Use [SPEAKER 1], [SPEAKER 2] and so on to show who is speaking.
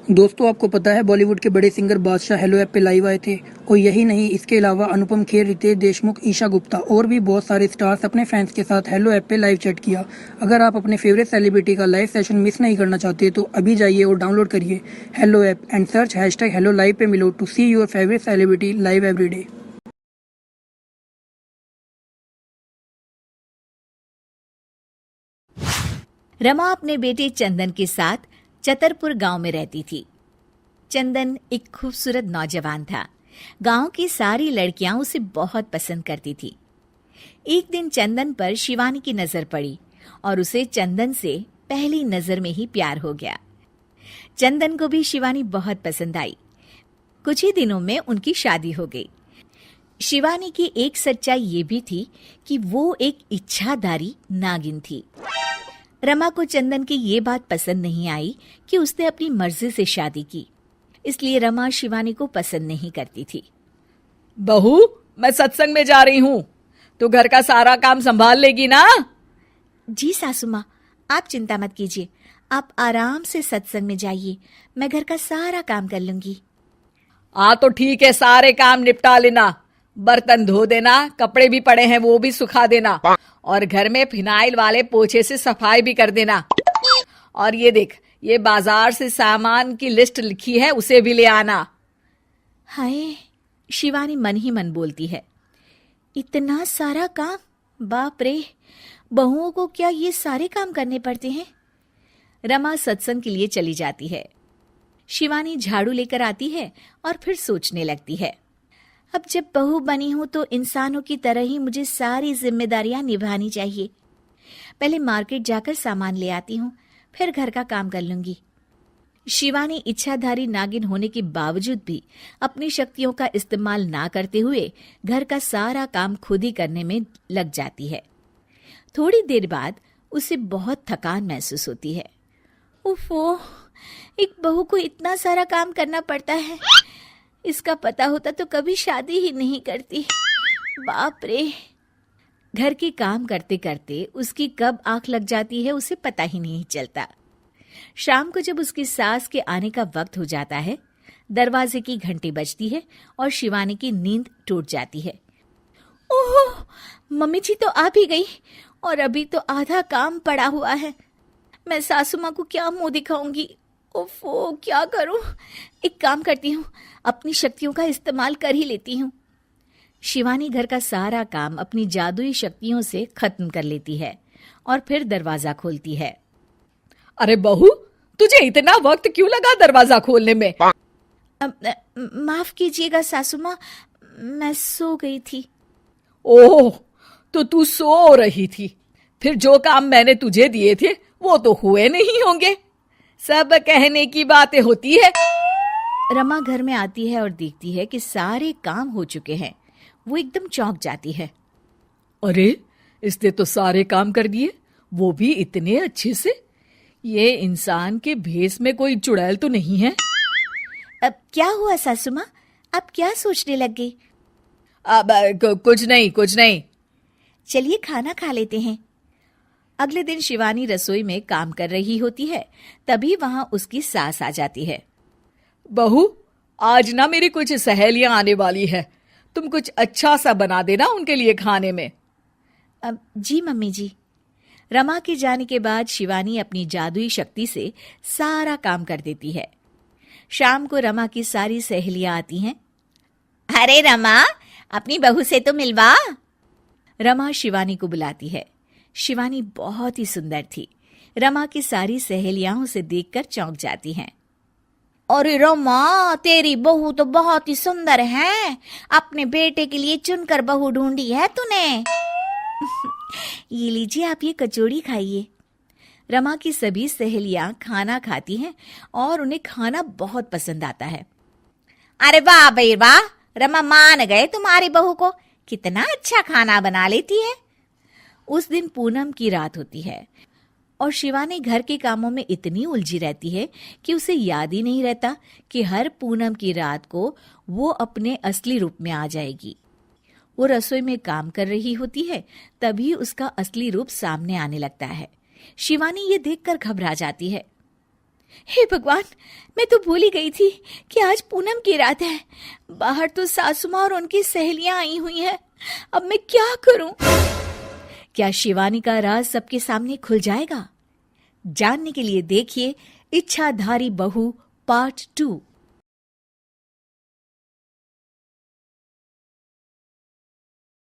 [SPEAKER 1] दोस्तों, आपको पता है बॉलीवुड के बड़े सिंगर बादशाह हेलो ऐप पे लाइव आए थे। और यही नहीं, इसके अलावा अनुपम खेर, रितेश देशमुख, ईशा गुप्ता और भी बहुत सारे स्टार्स अपने फैंस के साथ हेलो ऐप पे लाइव चैट किया। अगर आप अपने फेवरेट सेलिब्रिटी का लाइव सेशन मिस नहीं करना चाहते तो अभी जाइए और डाउनलोड करिए hello app and search #hello live पे मिलो to see your favourite celebrity live every day.
[SPEAKER 2] Rama अपने बेटे चंदन के साथ चतरपुर गांव में रहती थी। चंदन एक खूबसूरत नौजवान था। गांव की सारी लड़कियां उसे बहुत पसंद करती थी। एक दिन चंदन पर शिवानी की नजर पड़ी और उसे चंदन से पहली नजर में ही प्यार हो गया। चंदन को भी शिवानी बहुत पसंद आई। कुछ ही दिनों में उनकी शादी हो गई। शिवानी की एक सच्चाई ये भी थी कि वो एक इच्छाधारी नागिन थी। रमा को चंदन की ये बात पसंद नहीं आई कि उसने अपनी मर्जी से शादी की, इसलिए रमा शिवानी को पसंद नहीं करती थी।
[SPEAKER 3] बहू, मैं सत्संग में जा रही हूँ, तो घर का सारा काम संभाल लेगी ना?
[SPEAKER 2] जी सासू माँ, आप चिंता मत कीजिए, आप आराम से सत्संग में जाइए, मैं घर का सारा काम कर लूंगी।
[SPEAKER 3] हाँ तो ठीक है, सारे काम निपटा लेना। बर्तन धो देना, कपड़े भी पड़े हैं वो भी सुखा देना, और घर में फिनाइल वाले पोछे से सफाई भी कर देना। और ये देख, ये बाजार से सामान की लिस्ट लिखी है, उसे भी ले आना।
[SPEAKER 2] हाय, शिवानी मन ही मन बोलती है, इतना सारा काम, बाप रे, बहुओं को क्या ये सारे काम करने पड़ते हैं। रमा सत्संग के लिए चली जाती है। शिवानी झाड़ू लेकर आती है और फिर सोचने लगती है, अब जब बहू बनी हूं तो इंसानों की तरह ही मुझे सारी जिम्मेदारियां निभानी चाहिए। पहले मार्केट जाकर सामान ले आती हूँ, फिर घर का काम कर लूंगी। शिवानी इच्छाधारी नागिन होने के बावजूद भी अपनी शक्तियों का इस्तेमाल ना करते हुए घर का सारा काम खुद ही करने में लग जाती है। थोड़ी देर बाद उसे बहुत थकान महसूस होती है। उफ़ो, एक बहू को इतना सारा काम करना पड़ता है। इसका पता होता तो कभी शादी ही नहीं करती। बाप रे। घर के काम करते करते उसकी कब आंख लग जाती है उसे पता ही नहीं चलता। शाम को जब उसकी सास के आने का वक्त हो जाता है, दरवाजे की घंटी बजती है और शिवानी की नींद टूट जाती है। ओह, मम्मी जी तो आ भी गई और अभी तो आधा काम पड़ा हुआ है। मैं सासू माँ को क्या मुंह दिखाऊंगी। ओफो, क्या करूं? एक काम करती हूँ, अपनी शक्तियों का इस्तेमाल कर ही लेती हूँ। शिवानी घर का सारा काम अपनी जादुई शक्तियों से खत्म कर लेती है और फिर दरवाजा खोलती है।
[SPEAKER 3] अरे बहू, तुझे इतना वक्त क्यों लगा दरवाजा खोलने में?
[SPEAKER 2] माफ कीजिएगा सासू माँ, मैं सो गई थी।
[SPEAKER 3] ओह, तो तू सो रही थी। फिर जो काम मैंने तुझे दिए थे वो तो हुए नहीं होंगे। सब कहने की बातें होती है।
[SPEAKER 2] रमा घर में आती है और देखती है कि सारे काम हो चुके हैं। वो एकदम चौंक जाती है।
[SPEAKER 3] अरे, इसने तो सारे काम कर दिए, वो भी इतने अच्छे से। ये इंसान के भेस में कोई चुड़ैल तो नहीं है?
[SPEAKER 2] अब क्या हुआ सासू माँ, आप क्या सोचने लग गई?
[SPEAKER 3] अब कुछ नहीं।
[SPEAKER 2] चलिए खाना खा लेते हैं। अगले दिन शिवानी रसोई में काम कर रही होती है, तभी वहां उसकी सास आ जाती है।
[SPEAKER 3] बहू, आज ना मेरी कुछ सहेलियां आने वाली है, तुम कुछ अच्छा सा बना देना उनके लिए खाने में।
[SPEAKER 2] अब जी मम्मी जी। रमा के जाने के बाद शिवानी अपनी जादुई शक्ति से सारा काम कर देती है। शाम को रमा की सारी सहेलियां आती हैं। अरे रमा, अपनी बहू से तो मिलवा। रमा शिवानी को बुलाती है। शिवानी बहुत ही सुंदर थी। रमा की सारी सहेलियां उसे देखकर चौंक जाती हैं। अरे रमा, तेरी बहू तो बहुत ही सुंदर है। अपने बेटे के लिए चुनकर बहू ढूंढी है तूने। ये लीजिए, आप ये कचौड़ी खाइए। रमा की सभी सहेलियां खाना खाती हैं और उन्हें खाना बहुत पसंद आता है। अरे वाह भाई वाह, रमा मान गए तुम्हारी बहू को, कितना अच्छा खाना बना लेती है। उस दिन पूनम की रात होती है और शिवानी घर के कामों में इतनी उलझी रहती है कि उसे याद ही नहीं रहता कि हर पूनम की रात को वो अपने असली रूप में आ जाएगी। वो रसोई में काम कर रही होती है, तभी उसका असली रूप सामने आने लगता है। शिवानी ये देखकर घबरा जाती है। हे भगवान, मैं तो भूल ही गई थी कि आज पूनम की रात है। बाहर तो सासू माँ और उनकी सहेलियां आई हुई हैं। अब मैं क्या करूं? क्या शिवानी का राज सबके सामने खुल जाएगा? जानने के लिए देखिए इच्छाधारी बहू पार्ट 2।